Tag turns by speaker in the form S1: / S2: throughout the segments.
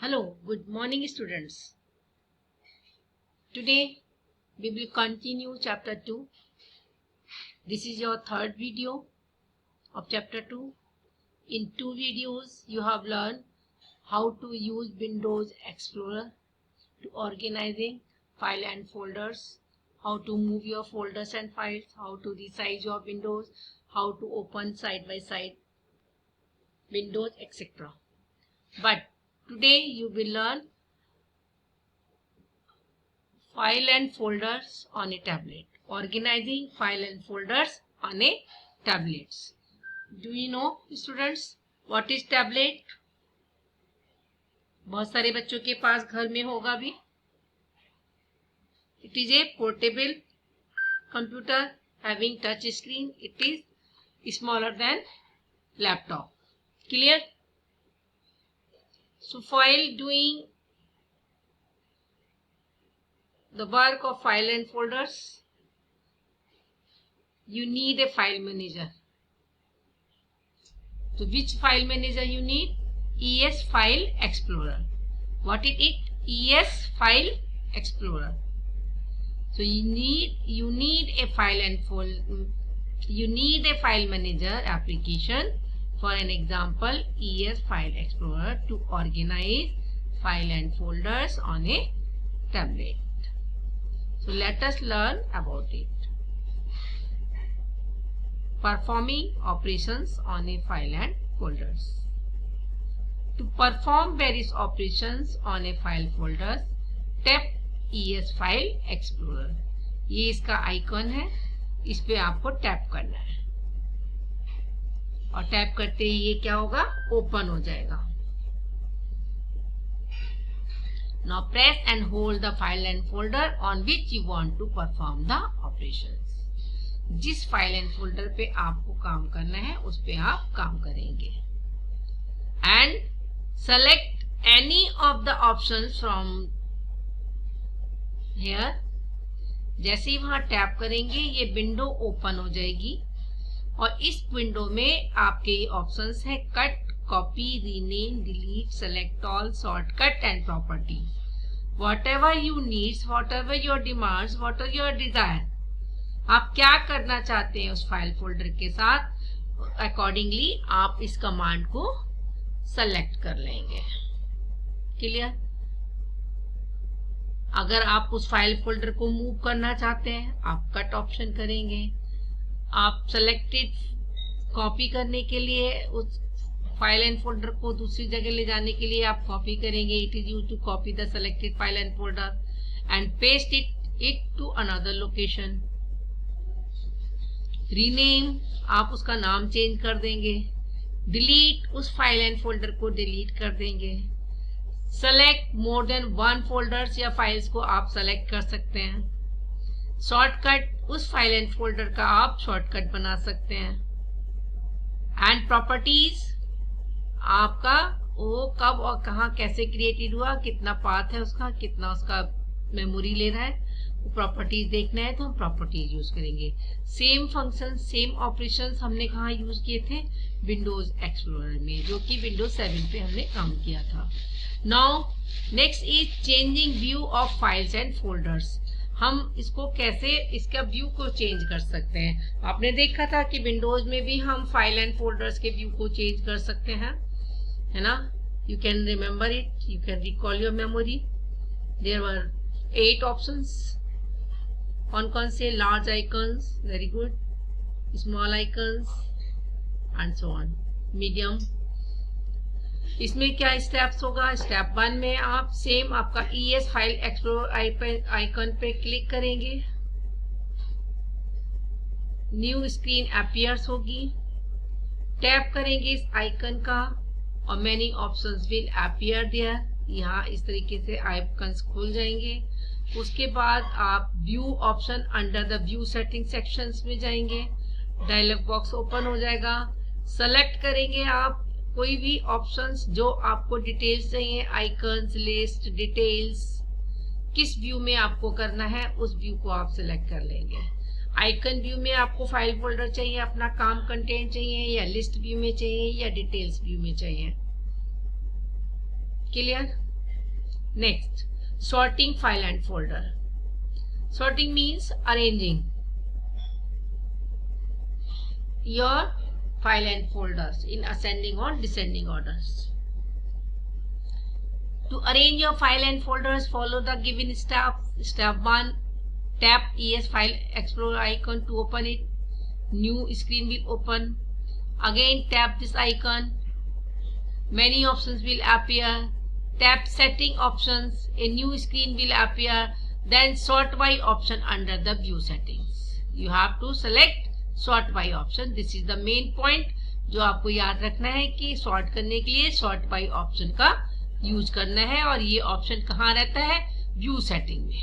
S1: Hello, good morning students. Today we will continue chapter 2. This is your third video of chapter 2. In 2 videos you have learned how to use Windows Explorer to organizing file and folders, how to move your folders and files, how to resize your windows, how to open side by side windows, etc. But today you will learn file and folders on a tablet, organizing file and folders on a tablets. Do you know students what is tablet? बहुत सारे बच्चों के पास घर में होगा भी. It is a portable computer having touch screen. It is smaller than laptop. Clear? So while doing the work of file and folders, you need a file manager. So which file manager you need? ES File Explorer. What is it? ES File Explorer. So you need a file manager application. For an example, ES File Explorer to organize file and folders on a tablet. So let us learn about it. Performing operations on a file and folders. To perform various operations on a file folders, tap ES File Explorer. ये इसका icon है, इस पे आपको tap करना है और tap करते ही ये क्या होगा? ओपन हो जाएगा. Now press and hold the file and folder on which you want to perform the operations. जिस फाइल एंड फोल्डर पे आपको काम करना है उस पे आप काम करेंगे. And select any of the options from here. जैसे ही वहां टैप करेंगे ये विंडो ओपन हो जाएगी और इस विंडो में आपके ये ऑप्शंस है cut, copy, rename, delete, select all, shortcut and property. Whatever you need, whatever your demands, whatever your desire. आप क्या करना चाहते हैं उस फाइल फोल्डर के साथ, अकॉर्डिंगली आप इस कमांड को सेलेक्ट कर लेंगे. क्लियर? अगर आप उस फाइल फोल्डर को मूव करना चाहते हैं आप कट ऑप्शन करेंगे. आप सेलेक्टेड कॉपी करने के लिए उस फाइल एंड फोल्डर को दूसरी जगह ले जाने के लिए आप कॉपी करेंगे. It is use to copy the selected file and folder and paste it to another location. Rename, आप उसका नाम चेंज कर देंगे. डिलीट, उस फाइल एंड फोल्डर को डिलीट कर देंगे. Select more than one folders या फाइल्स को आप सेलेक्ट कर सकते हैं. शॉर्टकट, उस फाइल एंड फोल्डर का आप शॉर्टकट बना सकते हैं. एंड प्रॉपर्टीज, आपका वो कब और कहाँ कैसे क्रिएटेड हुआ, कितना पाथ है उसका, कितना उसका मेमोरी ले रहा है, वो प्रॉपर्टीज देखना है तो हम प्रॉपर्टीज यूज करेंगे. सेम फंक्शन, सेम ऑपरेशंस हमने कहाँ यूज किए थे? विंडोज एक्सप्लोरर में, जो कि विंडोज 7 पे हमने काम किया था. Now next is changing view of files and folders. हम इसको कैसे, इसका व्यू को चेंज कर सकते हैं. आपने देखा था कि विंडोज में भी हम फाइल एंड फोल्डर्स के व्यू को चेंज कर सकते हैं, है ना? You can remember it, you can recall your memory. There were 8 options. कौन से? Large icons, very good, small icons and so on, medium. इसमें क्या स्टेप्स होगा? स्टेप 1 में आप सेम आपका ES फाइल एक्सप्लोरर आइकन पे क्लिक करेंगे. न्यू स्क्रीन अपीयर्स होगी. टैप करेंगे इस आइकन का और many options will appear there. यहाँ इस तरीके से आइकन्स खुल जाएंगे. उसके बाद आप view option under the view setting sections में जाएंगे. डायलॉग बॉक्स ओपन हो जाएगा. सेलेक्ट करेंगे आप कोई भी ऑप्शंस जो आपको डिटेल्स चाहिए, आइकन्स, लिस्ट, डिटेल्स, किस व्यू में आपको करना है उस व्यू को आप सिलेक्ट कर लेंगे. आइकन व्यू में आपको फाइल फोल्डर चाहिए, अपना काम कंटेंट चाहिए, या लिस्ट व्यू में चाहिए, या डिटेल्स व्यू में चाहिए. Clear? Next, sorting file and folder. Sorting means arranging your file and folders in ascending or descending orders. To arrange your file and folders, follow the given steps. Step 1, tap ES File Explorer icon to open it. New screen will open. Again tap this icon. Many options will appear. Tap setting options. A new screen will appear. Then sort by option under the view settings. You have to select sort by option. This is the main point जो आपको याद रखना है कि sort करने के लिए sort by option का यूज करना है और ये ऑप्शन कहाँ रहता है, व्यू सेटिंग में।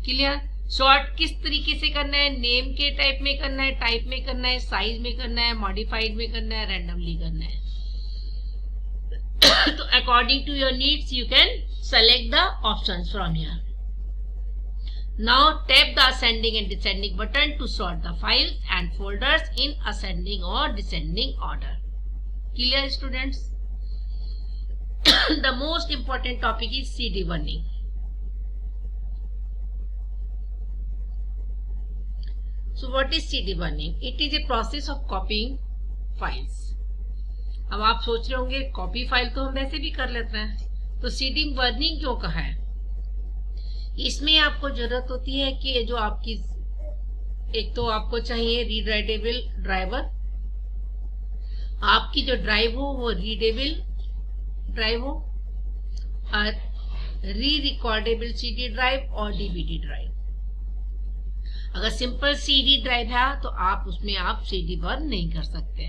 S1: क्लियर? सॉर्ट किस तरीके से करना है, नेम के टाइप में करना है, टाइप में करना है, साइज में करना है, मॉडिफाइड में करना है, रैंडमली करना है। तो according to your needs you can select the options from here. Now tap the ascending and descending button to sort the files and folders in ascending or descending order. Clear students? The most important topic is CD burning. So what is CD burning? It is a process of copying files. अब आप सोच रहे होंगे copy file तो हम वैसे भी कर लेते हैं, तो सीडी बर्निंग क्यों कहा है? इसमें आपको जरूरत होती है कि जो आपकी एक तो आपको चाहिए रीड राइटेबल ड्राइवर, आपकी जो ड्राइव हो वो रीडेबल ड्राइव हो, और री रिकॉर्डेबल सीडी ड्राइव और डीवीडी ड्राइव। अगर सिंपल सीडी ड्राइव है तो आप उसमें आप सीडी बर्न नहीं कर सकते,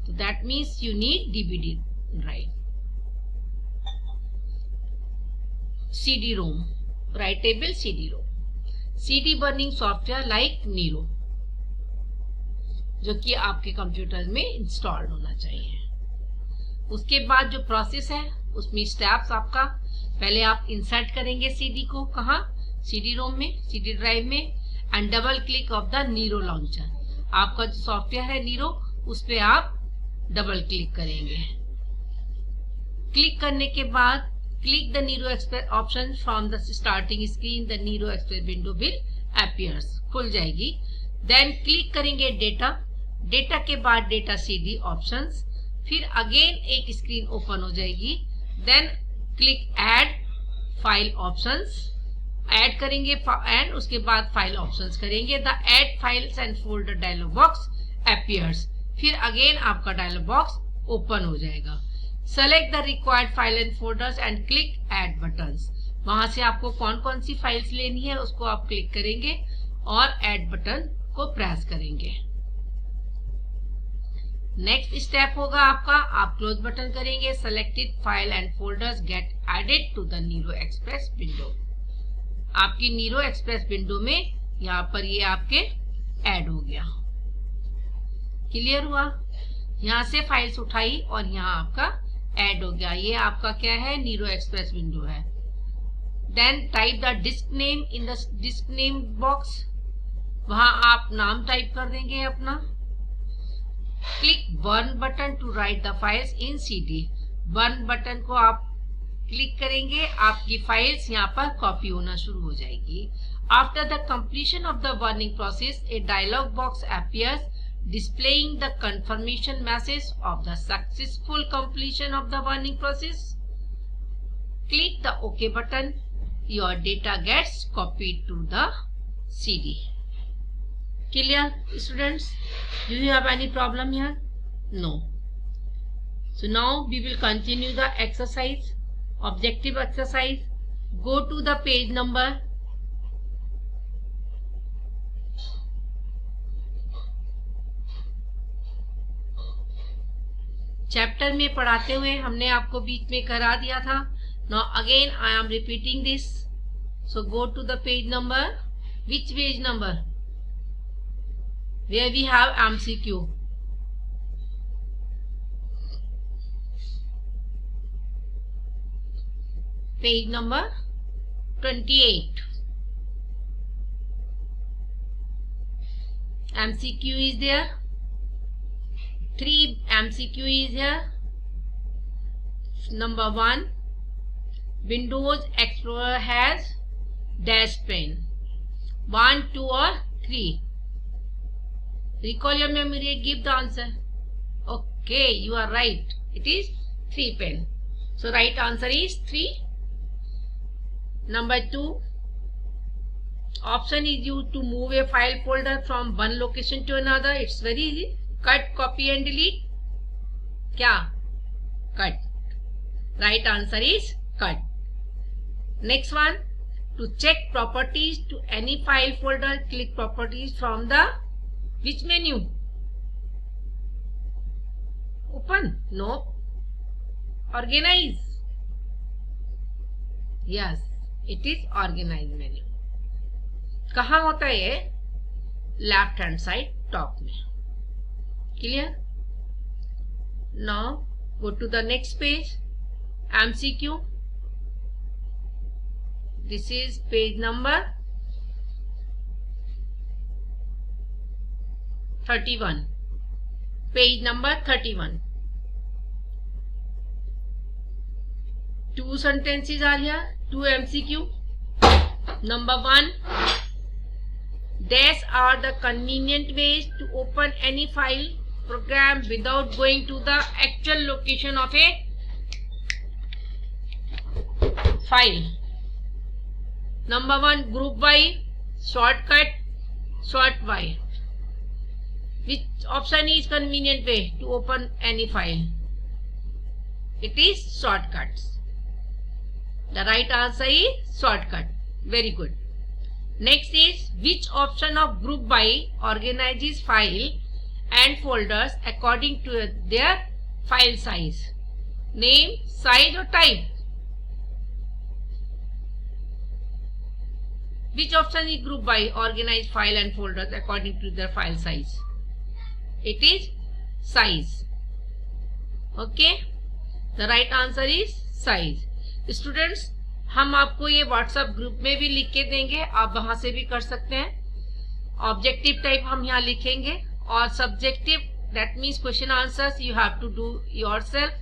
S1: तो that means you need DVD drive. CD-ROM, writable CD-ROM, CD burning software like Nero, जो कि आपके कंप्यूटर में इंस्टॉल्ड होना चाहिए। उसके बाद जो प्रोसेस है उसमें स्टेप्स आपका, पहले आप इंसर्ट करेंगे सीडी को, कहाँ, CD-ROM में, सीडी ड्राइव में, and double click of the Nero launcher. आपका जो सॉफ्टवेयर है नीरो, उस पर आप डबल क्लिक करेंगे। क्लिक करने के बाद click the Nero Express option from the starting screen, the Nero Express window will appears, खुल जाएगी। Then click करेंगे डेटा, डेटा के बाद डेटा CD options, फिर अगेन एक स्क्रीन ओपन हो जाएगी। Then click add file options, add करेंगे एंड उसके बाद फाइल ऑप्शंस करेंगे। The add files and folder dialog box appears, फिर अगेन आपका डायलॉग बॉक्स ओपन हो जाएगा। Select the required file and folders and click add buttons. वहां से आपको कौन कौन सी फाइल्स लेनी है उसको आप क्लिक करेंगे और add बटन को प्रेस करेंगे। नेक्स्ट स्टेप होगा आपका, आप क्लोज बटन करेंगे। Selected file and folders get added to the Nero Express window. आपकी Nero Express विंडो में यहाँ पर ये आपके ऐड हो गया। क्लियर हुआ? यहाँ से फाइल्स उठाई और यहाँ आपका ऐड हो गया। ये आपका क्या है, नीरो एक्सप्रेस विंडो है। Then type the disc name in the disc name box, वहां आप नाम टाइप कर देंगे अपना। Click burn button to write the files in CD, burn button को आप क्लिक करेंगे, आपकी फाइल्स यहाँ पर कॉपी होना शुरू हो जाएगी। After the completion of the burning process a dialog box appears displaying the confirmation message of the successful completion of the burning process. Click the OK button. Your data gets copied to the CD. Clear, students? Do you have any problem here? No. So now we will continue the exercise, objective exercise. Go to the page number chapter में पढ़ाते हुए हमने आपको बीच में करा दिया था। Now again I am repeating this, so go to the page number, which page number, where we have MCQ। Page number 28। MCQ is there, 3 MCQ is here, Number 1, Windows Explorer has dash pane. 1, 2 or 3. Recall your memory, give the answer. Okay, you are right. It is 3 pane. So right answer is 3. Number 2, option is used to move a file folder from one location to another. It's very easy. Cut, copy and delete. Kya? Cut. Right answer is cut. Next one, to check properties to any file folder, click properties from the which menu? Open? No. Organize? Yes, it is organize menu. कहाँ होता है ये? Left hand side top में. Clear? Now go to the next page. MCQ. This is page number 31. Page number 31. 2 sentences are here. 2 MCQ. Number 1. These are the convenient ways to open any file program without going to the actual location of a file. Number 1, group by, shortcut, sort by. Which option is convenient way to open any file? It is shortcuts. The right answer is shortcut. Very good. Next is, which option of group by organizes file and folders according to their file size? Name, size or type? Which option is group by organize file and folders according to their file size? It is size. Okay, the right answer is size. Students, हम आपको ये WhatsApp group में भी लिख के देंगे, आप वहां से भी कर सकते हैं. ऑब्जेक्टिव टाइप हम यहाँ लिखेंगे और subjective, that means question answers you have to do yourself.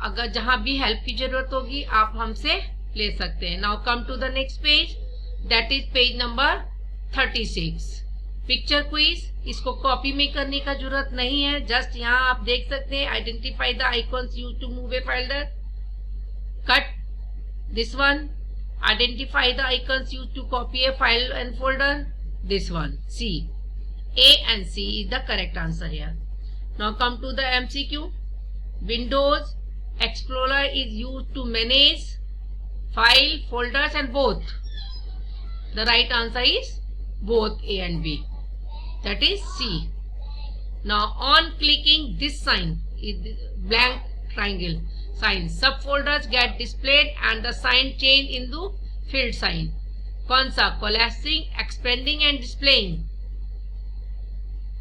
S1: अगर जहां भी हेल्प की जरूरत होगी आप हमसे ले सकते हैं. Now come to the next page, that is page number 36. Picture quiz. इसको कॉपी में करने का जरूरत नहीं है, जस्ट यहाँ आप देख सकते हैं. Identify the icons used to move a folder. Cut this one. Identify the icons used to copy a file and folder. This one, C. A and C is the correct answer here. Now come to the MCQ. Windows Explorer is used to manage file, folders and both. The right answer is both A and B. That is C. Now on clicking this sign, is blank triangle sign, subfolders get displayed and the sign change into filled sign. कौन सा? Collapsing, expanding and displaying.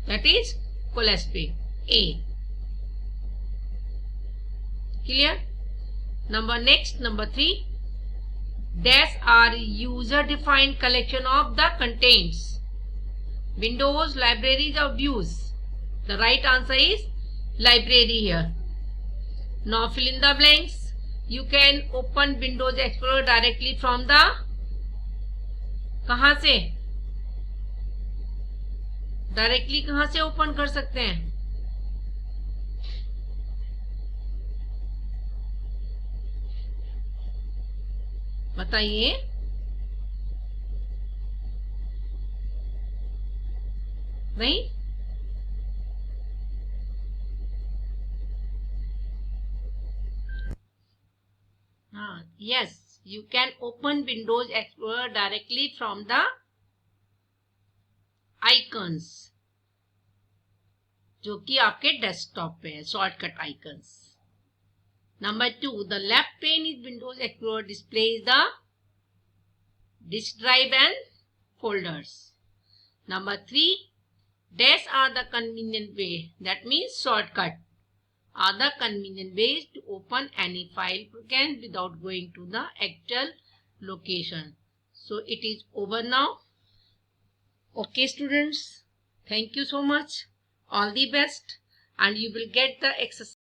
S1: That is collapsing. A. Clear? Number 3. These are user-defined collection of the contents. Windows, libraries or views. The right answer is library here. Now fill in the blanks. You can open Windows Explorer directly from the, कहाँ से? Directly कहाँ से open कर सकते हैं? बताइए. नहीं? Yes, you can open Windows Explorer directly from the icons जो कि आपके डेस्कटॉप पे है, shortcut icons. Number 2, the left pane is Windows Explorer displays the disk drive and folders. Number 3, these are the convenient way, that means shortcut, are the convenient ways to open any file program without going to the actual location. So it is over now. Okay students, thank you so much. All the best, and you will get the exercise